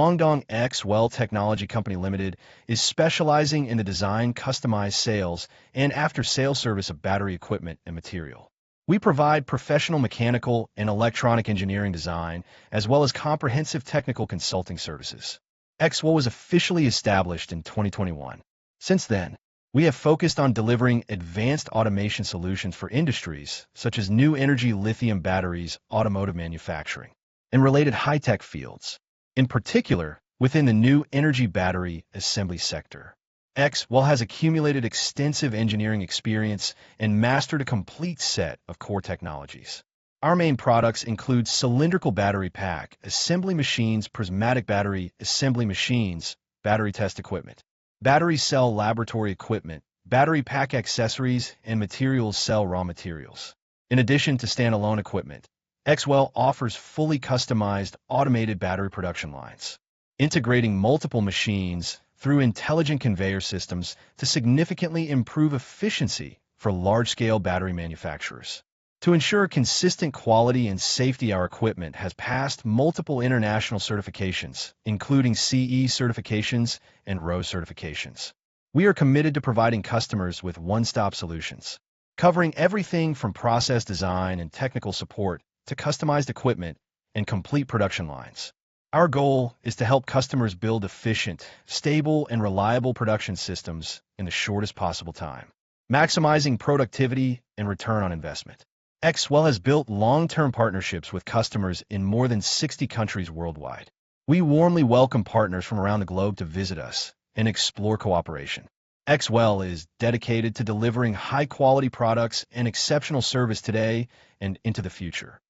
GUANGDONG XWELL Technology Company Limited is specializing in the design, customized sales, and after-sales service of battery equipment and material. We provide professional mechanical and electronic engineering design, as well as comprehensive technical consulting services. XWELL was officially established in 2021. Since then, we have focused on delivering advanced automation solutions for industries such as new energy lithium batteries, automotive manufacturing, and related high-tech fields. In particular, within the new energy battery assembly sector, XWELL has accumulated extensive engineering experience and mastered a complete set of core technologies. Our main products include cylindrical battery pack assembly machines, prismatic battery assembly machines, battery test equipment, battery cell laboratory equipment, battery pack accessories, and materials cell raw materials. In addition to standalone equipment, XWELL offers fully customized automated battery production lines, integrating multiple machines through intelligent conveyor systems to significantly improve efficiency for large-scale battery manufacturers. To ensure consistent quality and safety, our equipment has passed multiple international certifications, including CE certifications and RoHS certifications. We are committed to providing customers with one-stop solutions, covering everything from process design and technical support to customized equipment and complete production lines. Our goal is to help customers build efficient, stable, and reliable production systems in the shortest possible time, maximizing productivity and return on investment. XWELL has built long-term partnerships with customers in more than 60 countries worldwide. We warmly welcome partners from around the globe to visit us and explore cooperation. XWELL is dedicated to delivering high-quality products and exceptional service today and into the future.